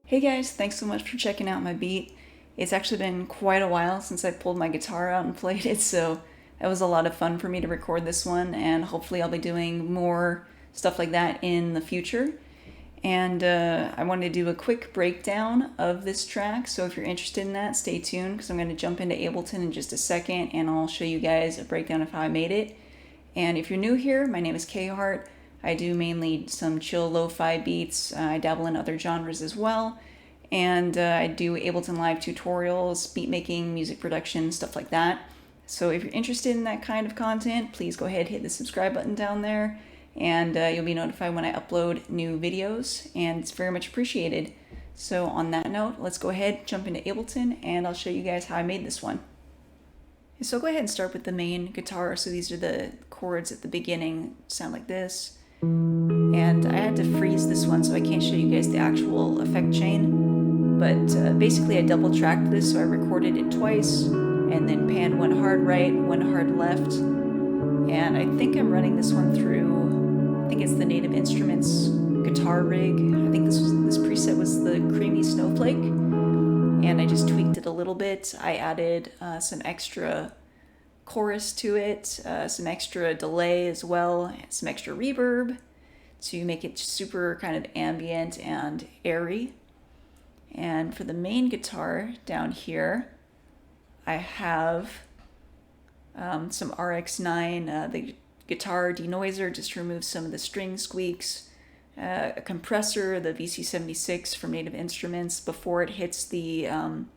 Hey guys, thanks so much for checking out my beat. It's actually been quite a while since I pulled my guitar out and played it, so it was a lot of fun for me to record this one, and hopefully I'll be doing more stuff like that in the future. And I wanted to do a quick breakdown of this track, so if you're interested in that, stay tuned because I'm going to jump into Ableton in just a second and I'll show you guys a breakdown of how I made it. And if you're new here, my name is K Hart. I do mainly some chill lo-fi beats. I dabble in other genres as well. And I do Ableton Live tutorials, beat making, music production, stuff like that. So if you're interested in that kind of content, please go ahead, hit the subscribe button down there, and you'll be notified when I upload new videos, and it's very much appreciated. So on that note, let's go ahead, jump into Ableton, and I'll show you guys how I made this one. So go ahead and start with the main guitar. So these are the chords at the beginning, sound like this. And I had to freeze this one so I can't show you guys the actual effect chain. But basically I double tracked this, so I recorded it twice and then panned one hard right, one hard left. And I think I'm running this one through, I think it's the Native Instruments guitar rig. I think this preset was the Creamy Snowflake. And I just tweaked it a little bit. I added some extra chorus to it, some extra delay as well, some extra reverb to make it super kind of ambient and airy. And for the main guitar down here, I have some RX9, the guitar denoiser, just to remove some of the string squeaks, a compressor, the VC76 from Native Instruments, before it hits the amp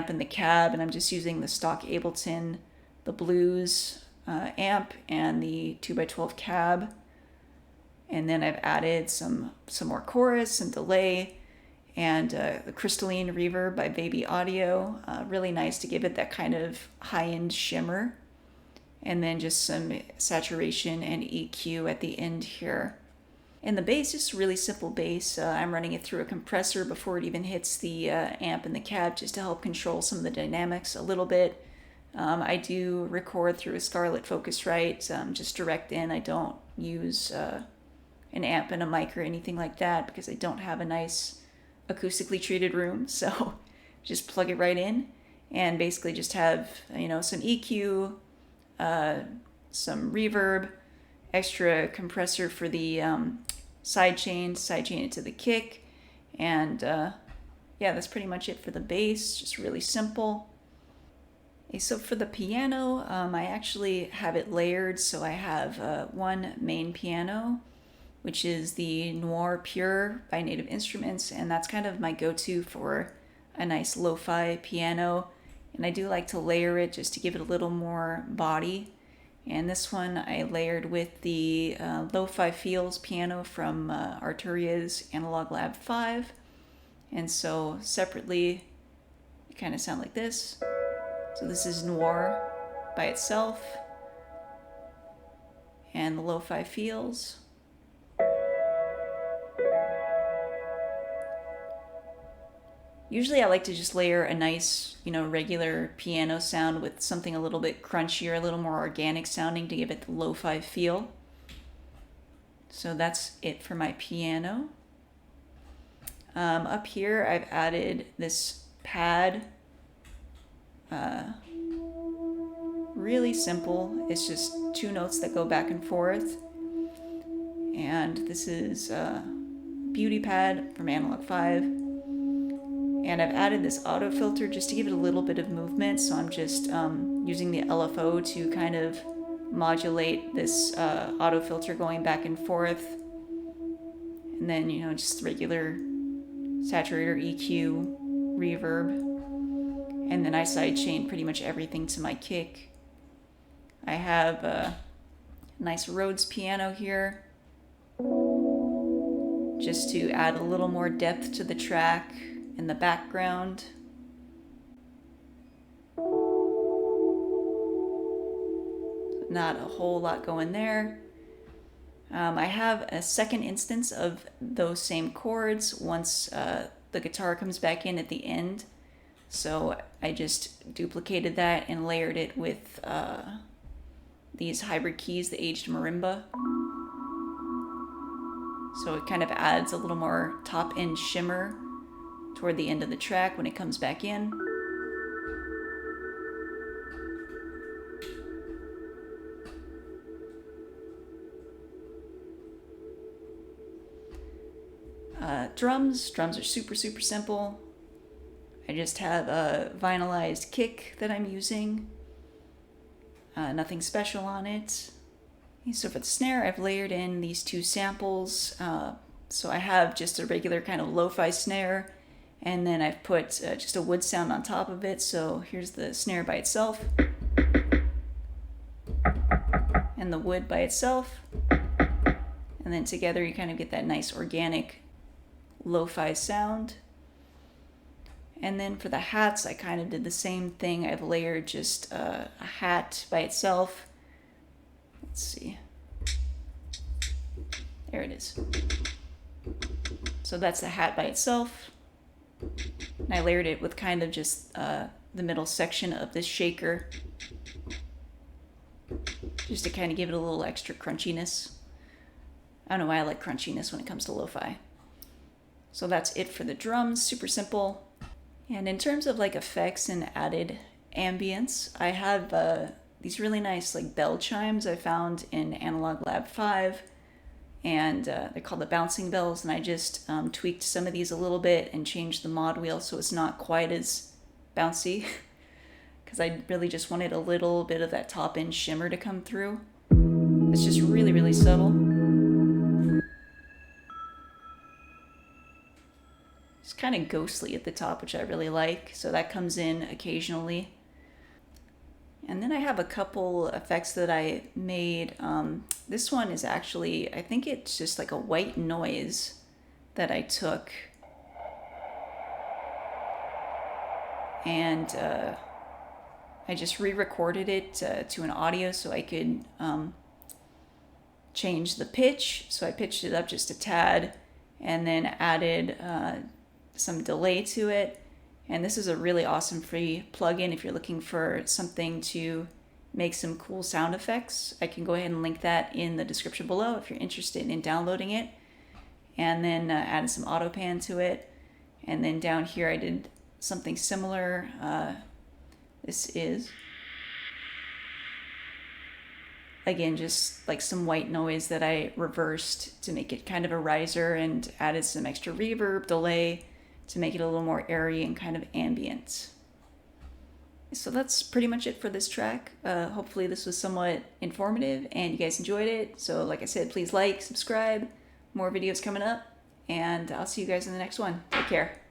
and the cab, and I'm just using the stock Ableton, the Blues amp, and the 2x12 cab. And then I've added some more chorus, some delay, and the crystalline reverb by Baby Audio. Really nice to give it that kind of high-end shimmer. And then just some saturation and EQ at the end here. And the bass, just really simple bass. I'm running it through a compressor before it even hits the amp and the cab, just to help control some of the dynamics a little bit. I do record through a Scarlett Focusrite, just direct in. I don't use an amp and a mic or anything like that because I don't have a nice acoustically treated room. So just plug it right in and basically just have, some EQ, some reverb, extra compressor for the sidechain it to the kick, and yeah, that's pretty much it for the bass, just really simple. Okay, so for the piano, I actually have it layered, so I have one main piano, which is the Noir Pure by Native Instruments, and that's kind of my go-to for a nice lo-fi piano, and I do like to layer it just to give it a little more body. And this one I layered with the Lo-Fi Feels piano from Arturia's Analog Lab 5. And so separately, it kind of sound like this. So this is Noir by itself, and the Lo-Fi Feels. Usually I like to just layer a nice, regular piano sound with something a little bit crunchier, a little more organic sounding to give it the lo-fi feel. So that's it for my piano. Up here I've added this pad. Really simple. It's just two notes that go back and forth. And this is Beauty Pad from Analog 5. And I've added this auto filter just to give it a little bit of movement. So I'm just using the LFO to kind of modulate this auto filter going back and forth. And then, just regular saturator, EQ, reverb. And then I sidechain pretty much everything to my kick. I have a nice Rhodes piano here, just to add a little more depth to the track in the background. Not a whole lot going there. I have a second instance of those same chords once the guitar comes back in at the end. So I just duplicated that and layered it with these hybrid keys, the aged marimba. So it kind of adds a little more top end shimmer toward the end of the track when it comes back in. Drums are super simple. I just have a vinylized kick that I'm using. Nothing special on it. So for the snare, I've layered in these two samples. So I have just a regular kind of lo-fi snare, and then I've put just a wood sound on top of it. So here's the snare by itself, and the wood by itself. And then together you kind of get that nice organic lo-fi sound. And then for the hats, I kind of did the same thing. I've layered just a hat by itself. Let's see. There it is. So that's the hat by itself. And I layered it with kind of just the middle section of this shaker, just to kind of give it a little extra crunchiness. I don't know why I like crunchiness when it comes to lo-fi. So that's it for the drums, super simple. And in terms of like effects and added ambience, I have these really nice like bell chimes I found in Analog Lab 5, and they're called the bouncing bells, and I just tweaked some of these a little bit and changed the mod wheel so it's not quite as bouncy, because I really just wanted a little bit of that top end shimmer to come through. It's just really subtle. It's kind of ghostly at the top, which I really like, so that comes in occasionally. And then I have a couple effects that I made. This one is actually, I think it's just like a white noise that I took. And I just re-recorded it to an audio so I could change the pitch. So I pitched it up just a tad and then added some delay to it. And this is a really awesome free plugin if you're looking for something to make some cool sound effects. I can go ahead and link that in the description below if you're interested in downloading it. And then added some auto pan to it. And then down here I did something similar. This is, again, just like some white noise that I reversed to make it kind of a riser, and added some extra reverb, delay, to make it a little more airy and kind of ambient. So that's pretty much it for this track. Hopefully this was somewhat informative and you guys enjoyed it. So like I said, please like, subscribe, more videos coming up, and I'll see you guys in the next one. Take care.